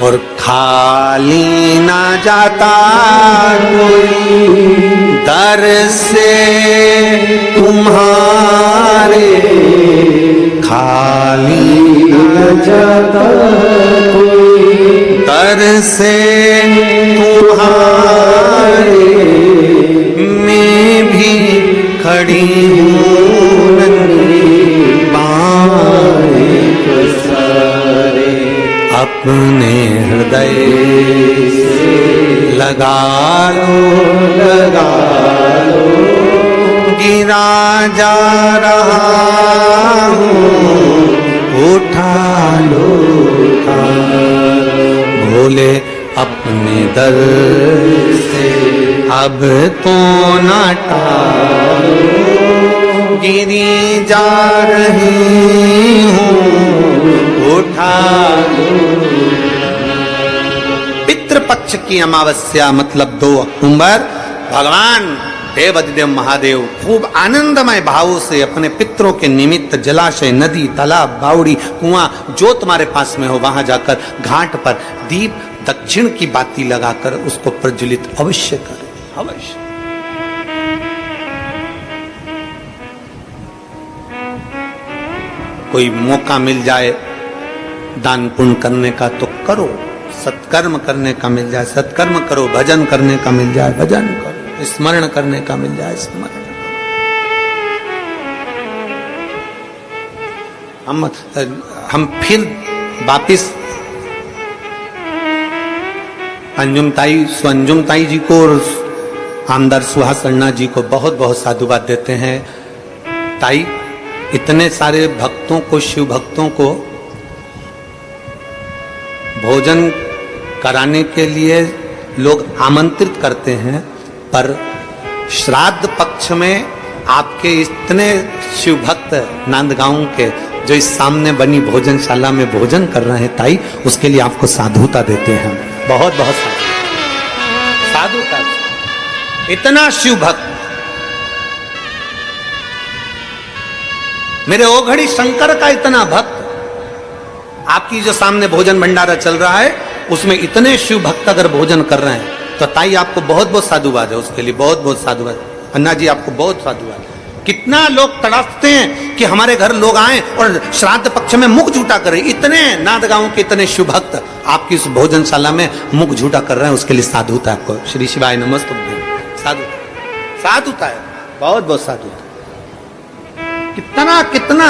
और खाली ना जाता कोई दर से तुम्हारे, खाली ना जाता कोई दर से तुम्हारे, मैं भी खड़ी हूँ बाएं पसारे, अपने हृदय से लगा लो, गिरा जा रहा हूँ, उठा लो, भोले अपने दर से अब तो ना टालो, गिरी जा रही हूँ, उठा लो। पितृपक्ष की अमावस्या मतलब 2 अक्टूबर, भगवान देवाधिदेव महादेव खूब आनंदमय भावों से अपने पितरों के निमित्त जलाशय, नदी, तालाब, बावड़ी, कुआं जो तुम्हारे पास में हो वहां जाकर घाट पर दीप दक्षिण की बाती लगाकर उसको प्रज्वलित अवश्य करें, अवश्य। कोई मौका मिल जाए दान पुण्य करने का तो करो, सत्कर्म करने का मिल जाए सत्कर्म करो, भजन करने का मिल जाए भजन करो, स्मरण करने का मिल जाए स्मरण करो। हम फिर वापिस अंजुम ताई जी को और आमदार सुहास अन्ना जी को बहुत बहुत साधुवाद देते हैं। ताई, इतने सारे भक्तों को, शिव भक्तों को भोजन कराने के लिए लोग आमंत्रित करते हैं, पर श्राद्ध पक्ष में आपके इतने शिव भक्त नांदगांव के जो इस सामने बनी भोजनशाला में भोजन कर रहे हैं ताई, उसके लिए आपको साधुता देते हैं, बहुत बहुत साधुता। इतना शिव भक्त, मेरे ओघड़ी शंकर का इतना भक्त, आपकी जो सामने भोजन भंडारा चल रहा है उसमें इतने शिव भक्त अगर भोजन कर रहे हैं तो ताई आपको बहुत बहुत साधुवाद है, उसके लिए बहुत बहुत साधुवाद। अन्ना जी आपको बहुत साधुवाद। कितना लोग तड़पते हैं कि हमारे घर लोग आए और श्राद्ध पक्ष में मुख झूठा करें, इतने नांदगांव के इतने शिव भक्त आपकी इस भोजनशाला में मुख झूठा कर रहे हैं, उसके लिए साधुता आपको। श्री शिवाय नमस्तुभ्यं। साधुता है, बहुत बहुत साधुता। कितना कितना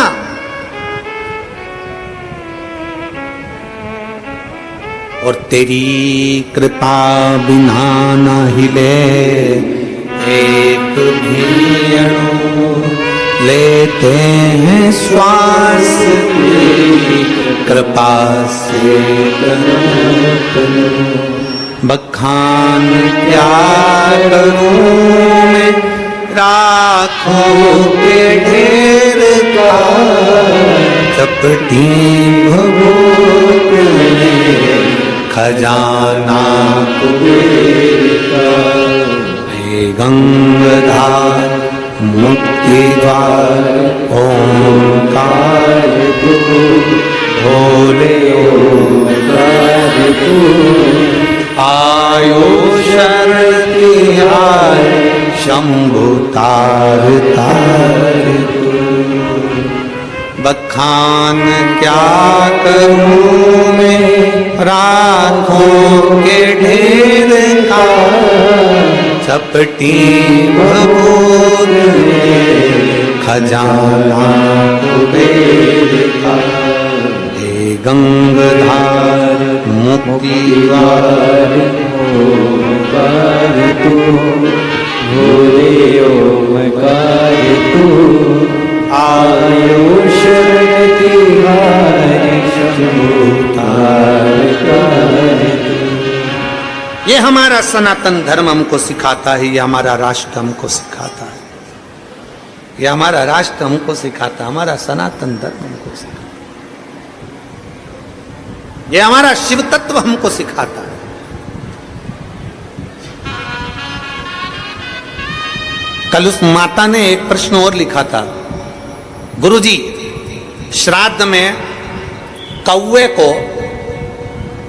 और तेरी कृपा बिना न हिले एक भी अणु, लेते हैं श्वास तेरी कृपा से। बखान क्या करूं मैं राखों के ढेर का, चपटी भभूत में खजाना कुबेर का। हे गंगाधार मुक्ति द्वार ओंकार तू, भोले ओंकार तू। आयो शरति हाय शंभु तार तार तू। बखान क्या करूं मैं राखों के ढेर का, चपटी भभूत में खजाना कुबेर का। हे गंगाधार मुक्ति द्वार ओंकार तू, भोले ओंकार तू। आयुष ये हमारा सनातन धर्म हमको सिखाता है, ये हमारा राष्ट्र हमको सिखाता है, ये हमारा राष्ट्र हमको सिखाता है, हमारा सनातन धर्म हमको सिखाता है, ये हमारा शिव तत्व हमको सिखाता है। कल उस माता ने एक प्रश्न और लिखा था, गुरुजी श्राद्ध में कौवे को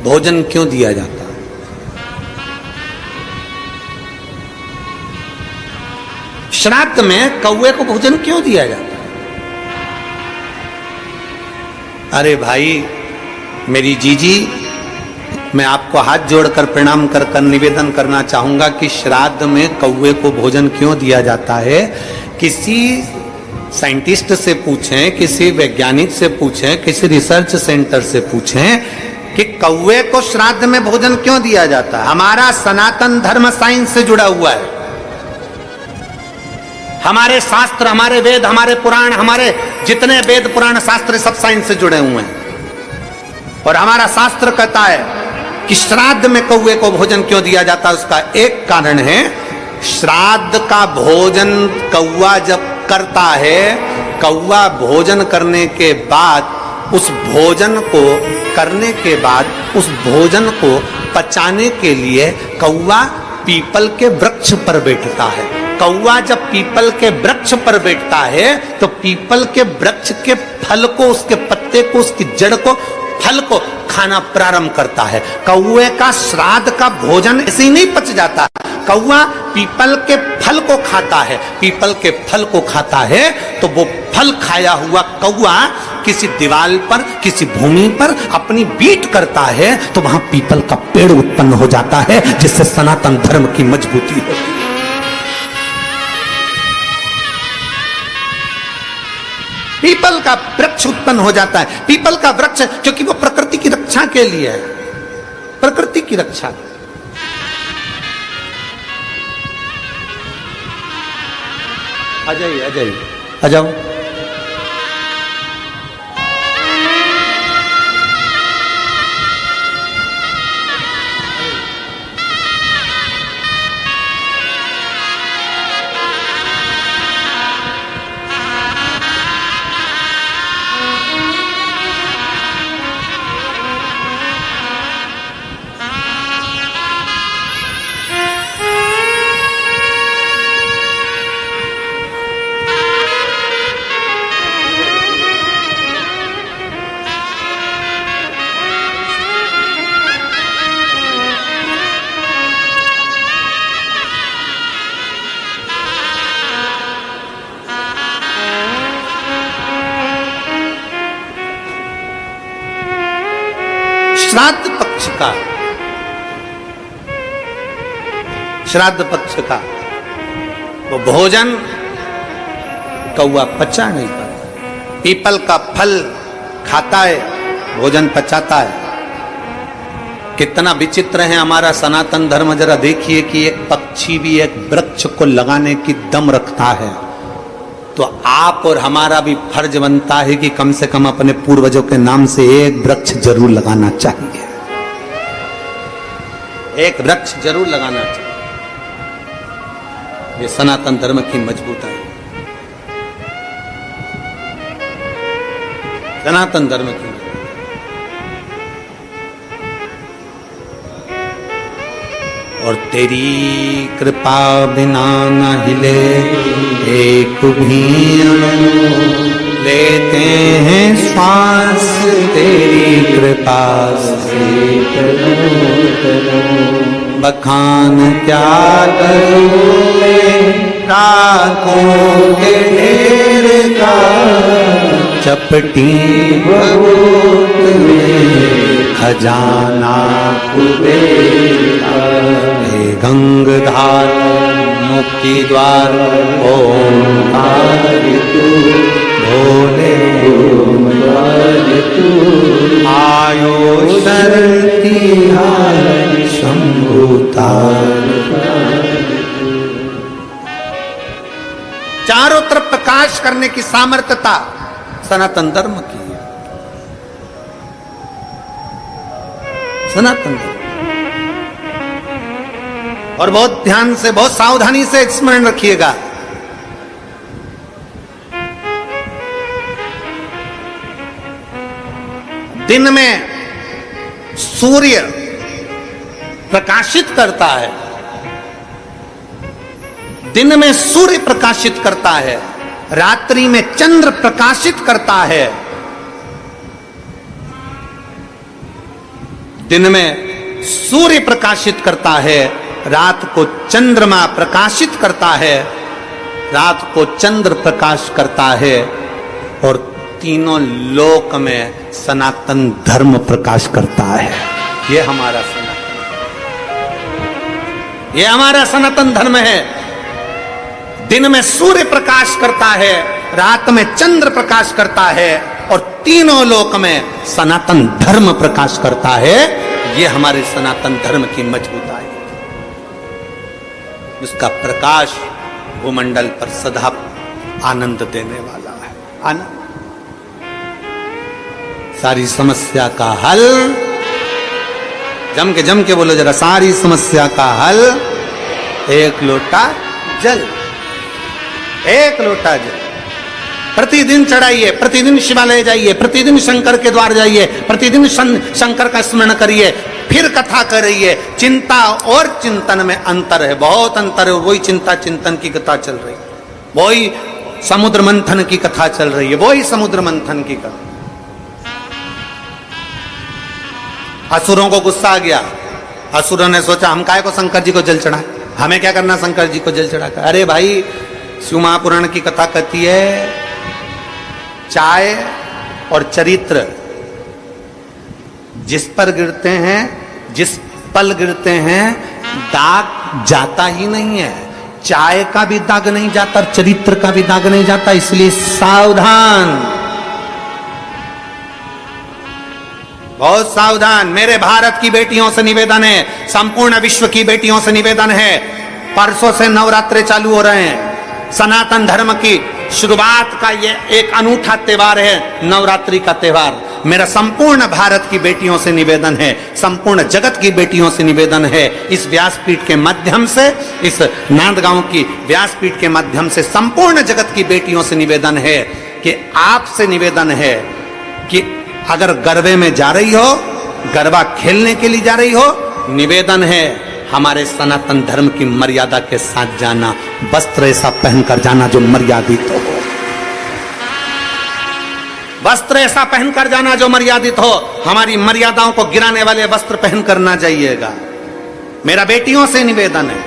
भोजन क्यों दिया जाता है? श्राद्ध में कौवे को भोजन क्यों दिया जाता है? अरे भाई मेरी जीजी, मैं आपको हाथ जोड़कर प्रणाम कर निवेदन करना चाहूंगा कि श्राद्ध में कौवे को भोजन क्यों दिया जाता है, किसी साइंटिस्ट से पूछें, किसी वैज्ञानिक से पूछें, किसी रिसर्च सेंटर से पूछें कि कौवे को श्राद्ध में भोजन क्यों दिया जाता है। हमारा सनातन धर्म साइंस से जुड़ा हुआ है। हमारे शास्त्र, हमारे वेद, हमारे पुराण, हमारे जितने वेद पुराण शास्त्र सब साइंस से जुड़े हुए हैं। और हमारा शास्त्र कहता है कि श्राद्ध में कौवे को भोजन क्यों दिया जाता है। उसका एक कारण है, श्राद्ध का भोजन कौवा जब करता है, कौवा भोजन करने के बाद उस भोजन को करने के बाद उस भोजन को पचाने के लिए कौवा पीपल के वृक्ष पर बैठता है। कौवा जब पीपल के वृक्ष पर बैठता है तो पीपल के वृक्ष के फल को, उसके पत्ते को, उसकी जड़ को, फल को खाना प्रारंभ करता है। कौवे का श्राद्ध का भोजन ऐसे ही नहीं पच जाता। कौवा पीपल के फल को खाता है। पीपल के फल को खाता है तो वो फल खाया हुआ कौवा किसी दीवार पर, किसी भूमि पर अपनी बीट करता है तो वहां पीपल का पेड़ उत्पन्न हो जाता है, जिससे सनातन धर्म की मजबूती होती है। पीपल का वृक्ष उत्पन्न हो जाता है। पीपल का वृक्ष क्योंकि वो प्रकृति की रक्षा के लिए है, प्रकृति की रक्षा। आ जाइए, आ जाइए, आ जाओ। श्राद्ध पक्ष का, श्राद्ध पक्ष का वो भोजन कौवा पचा नहीं पाता। पीपल का फल खाता है, भोजन पचाता है। कितना विचित्र है हमारा सनातन धर्म। जरा देखिए कि एक पक्षी भी एक वृक्ष को लगाने की दम रखता है, तो आप और हमारा भी फर्ज बनता है कि कम से कम अपने पूर्वजों के नाम से एक वृक्ष जरूर लगाना चाहिए। एक वृक्ष जरूर लगाना चाहिए। ये सनातन धर्म की मजबूताई, सनातन धर्म की। और तेरी कृपा बिना न हिले एक भी लेते हैं श्वास, तेरी कृपा से बखान क्या करूं मैं रातों के ढेर का, चपटी बहुत में खजाना हे गंगधार मुक्ति द्वार ओंकार तू भोले आयो शरती शंभुतार। चारों तरफ प्रकाश करने की सामर्थ्यता सनातन धर्म की है। सनातन धर्म। और बहुत ध्यान से, बहुत सावधानी से स्मरण रखिएगा, दिन में सूर्य प्रकाशित करता है, दिन में सूर्य प्रकाशित करता है, रात्रि में चंद्र प्रकाशित करता है। दिन में सूर्य प्रकाशित करता है, रात को चंद्रमा प्रकाशित करता है, रात को चंद्र प्रकाश करता है, और तीनों लोक में सनातन धर्म प्रकाश करता है। ये हमारा ये हमारा सनातन धर्म है। दिन में सूर्य प्रकाश करता है, रात में चंद्र प्रकाश करता है, और तीनों लोक में सनातन धर्म प्रकाश करता है। ये हमारे सनातन धर्म की मजबूताई है। उसका प्रकाश भूमंडल पर सदा आनंद देने वाला है। आनंद सारी समस्या का हल, जम के बोलो जरा, सारी समस्या का हल एक लोटा जल। एक लोटा जल प्रतिदिन चढ़ाइए, प्रतिदिन शिवालय जाइए, प्रतिदिन शंकर के द्वार जाइए, प्रतिदिन शंकर का स्मरण करिए, फिर कथा करिए। चिंता और चिंतन में अंतर है, बहुत अंतर है। वही चिंता चिंतन की कथा चल रही है, वही समुद्र मंथन की कथा चल रही है, वही समुद्र मंथन की कथा। असुरों को गुस्सा आ गया, असुरों ने सोचा हम काय को शंकर जी को जल चढ़ाए, हमें क्या करना शंकर जी को जल चढ़ाकर। अरे भाई, शिव महापुराण की कथा कहती है चाय और चरित्र जिस पर गिरते हैं, जिस पल गिरते हैं, दाग जाता ही नहीं है। चाय का भी दाग नहीं जाता, चरित्र का भी दाग नहीं जाता, इसलिए सावधान, बहुत सावधान। मेरे भारत की बेटियों से निवेदन है, संपूर्ण विश्व की बेटियों से निवेदन है, परसों से नवरात्रे चालू हो रहे हैं। सनातन धर्म की शुरुआत का ये एक अनूठा त्योहार है, नवरात्रि का त्योहार। मेरा संपूर्ण भारत की बेटियों से निवेदन है, संपूर्ण जगत की बेटियों से निवेदन है, इस व्यासपीठ के माध्यम से, इस नांदगांव की व्यासपीठ के माध्यम से संपूर्ण जगत की बेटियों से निवेदन है कि आपसे निवेदन है कि अगर गरबे में जा रही हो, गरबा खेलने के लिए जा रही हो, निवेदन है हमारे सनातन धर्म की मर्यादा के साथ जाना, वस्त्र ऐसा पहनकर जाना जो मर्यादित हो, वस्त्र ऐसा पहनकर जाना जो मर्यादित हो। हमारी मर्यादाओं को गिराने वाले वस्त्र पहनकर ना जाइएगा। मेरा बेटियों से निवेदन है,